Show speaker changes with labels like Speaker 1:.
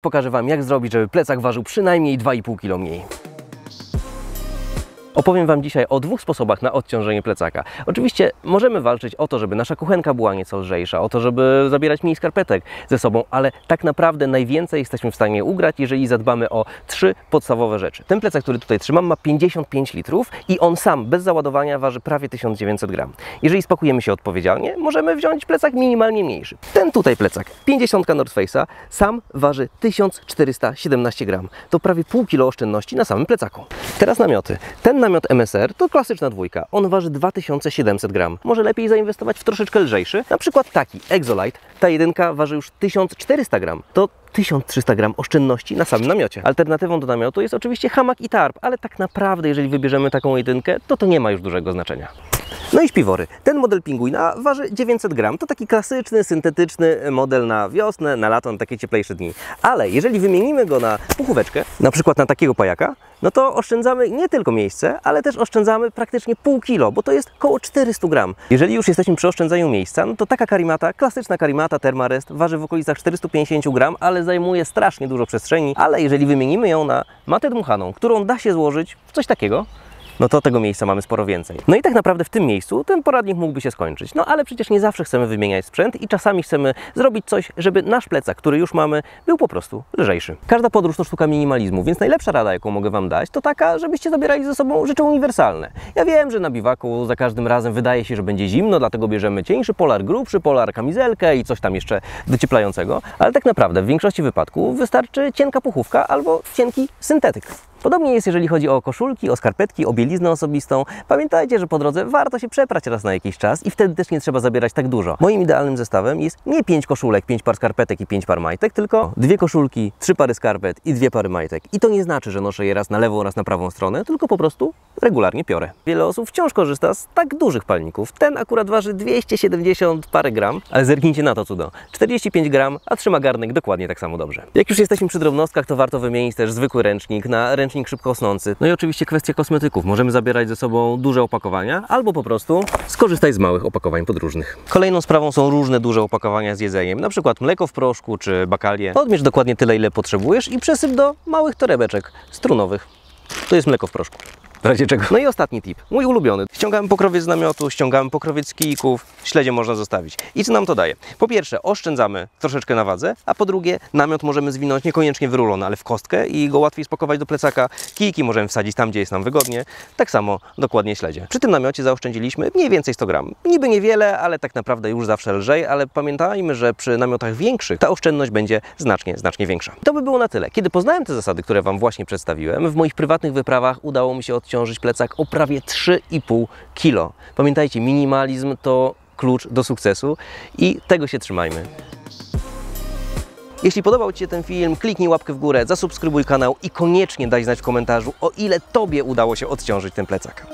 Speaker 1: Pokażę Wam, jak zrobić, żeby plecak ważył przynajmniej 2,5 kg mniej. Opowiem Wam dzisiaj o dwóch sposobach na odciążenie plecaka. Oczywiście możemy walczyć o to, żeby nasza kuchenka była nieco lżejsza, o to, żeby zabierać mniej skarpetek ze sobą, ale tak naprawdę najwięcej jesteśmy w stanie ugrać, jeżeli zadbamy o 3 podstawowe rzeczy. Ten plecak, który tutaj trzymam, ma 55 litrów i on sam, bez załadowania, waży prawie 1900 gram. Jeżeli spakujemy się odpowiedzialnie, możemy wziąć plecak minimalnie mniejszy. Ten tutaj plecak, 50 North Face'a, sam waży 1417 gram. To prawie pół kilo oszczędności na samym plecaku. Teraz namioty. Ten namiot MSR to klasyczna dwójka. On waży 2700 gram. Może lepiej zainwestować w troszeczkę lżejszy, na przykład taki Exolite. Ta jedynka waży już 1400 gram. To 1300 gram oszczędności na samym namiocie. Alternatywą do namiotu jest oczywiście hamak i tarp, ale tak naprawdę, jeżeli wybierzemy taką jedynkę, to nie ma już dużego znaczenia. No i śpiwory. Ten model Pinguina waży 900 gram. To taki klasyczny, syntetyczny model na wiosnę, na lato, na takie cieplejsze dni. Ale jeżeli wymienimy go na puchóweczkę, na przykład na takiego pajaka, no to oszczędzamy nie tylko miejsce, ale też oszczędzamy praktycznie pół kilo, bo to jest około 400 gram. Jeżeli już jesteśmy przy oszczędzaniu miejsca, no to taka karimata, klasyczna karimata Thermarest waży w okolicach 450 gram, ale zajmuje strasznie dużo przestrzeni. Ale jeżeli wymienimy ją na matę dmuchaną, którą da się złożyć w coś takiego, no to tego miejsca mamy sporo więcej. No i tak naprawdę w tym miejscu ten poradnik mógłby się skończyć. No ale przecież nie zawsze chcemy wymieniać sprzęt i czasami chcemy zrobić coś, żeby nasz plecak, który już mamy, był po prostu lżejszy. Każda podróż to sztuka minimalizmu, więc najlepsza rada, jaką mogę Wam dać, to taka, żebyście zabierali ze sobą rzeczy uniwersalne. Ja wiem, że na biwaku za każdym razem wydaje się, że będzie zimno, dlatego bierzemy cieńszy polar, grubszy polar, kamizelkę i coś tam jeszcze docieplającego, ale tak naprawdę w większości wypadków wystarczy cienka puchówka albo cienki syntetyk. Podobnie jest, jeżeli chodzi o koszulki, o skarpetki, o bieliznę osobistą. Pamiętajcie, że po drodze warto się przeprać raz na jakiś czas i wtedy też nie trzeba zabierać tak dużo. Moim idealnym zestawem jest nie 5 koszulek, 5 par skarpetek i 5 par majtek, tylko 2 koszulki, 3 pary skarpet i 2 pary majtek. I to nie znaczy, że noszę je raz na lewą, raz na prawą stronę, tylko po prostu regularnie piorę. Wiele osób wciąż korzysta z tak dużych palników. Ten akurat waży 270 parę gram, ale zerknijcie na to cudo. 45 gram, a trzyma garnek dokładnie tak samo dobrze. Jak już jesteśmy przy drobnostkach, to warto wymienić też zwykły ręcznik na ręcznik szybko osnący. No i oczywiście kwestia kosmetyków. Możemy zabierać ze sobą duże opakowania, albo po prostu skorzystać z małych opakowań podróżnych. Kolejną sprawą są różne duże opakowania z jedzeniem, na przykład mleko w proszku czy bakalie. Odmierz dokładnie tyle, ile potrzebujesz i przesyp do małych torebeczek strunowych. To jest mleko w proszku. W razie czego. No i ostatni tip, mój ulubiony. Ściągamy pokrowiec z namiotu, ściągamy pokrowiec z kijków, śledzie można zostawić. I co nam to daje? Po pierwsze, oszczędzamy troszeczkę na wadze, a po drugie, namiot możemy zwinąć niekoniecznie wyrulony, ale w kostkę i go łatwiej spakować do plecaka. Kijki możemy wsadzić tam, gdzie jest nam wygodnie. Tak samo dokładnie śledzie. Przy tym namiocie zaoszczędziliśmy mniej więcej 100 gram. Niby niewiele, ale tak naprawdę już zawsze lżej, ale pamiętajmy, że przy namiotach większych ta oszczędność będzie znacznie większa. To by było na tyle. Kiedy poznałem te zasady, które Wam właśnie przedstawiłem, w moich prywatnych wyprawach udało mi się odciążyć plecak o prawie 3,5 kg. Pamiętajcie, minimalizm to klucz do sukcesu i tego się trzymajmy. Jeśli podobał Ci się ten film, kliknij łapkę w górę, zasubskrybuj kanał i koniecznie daj znać w komentarzu, o ile Tobie udało się odciążyć ten plecak.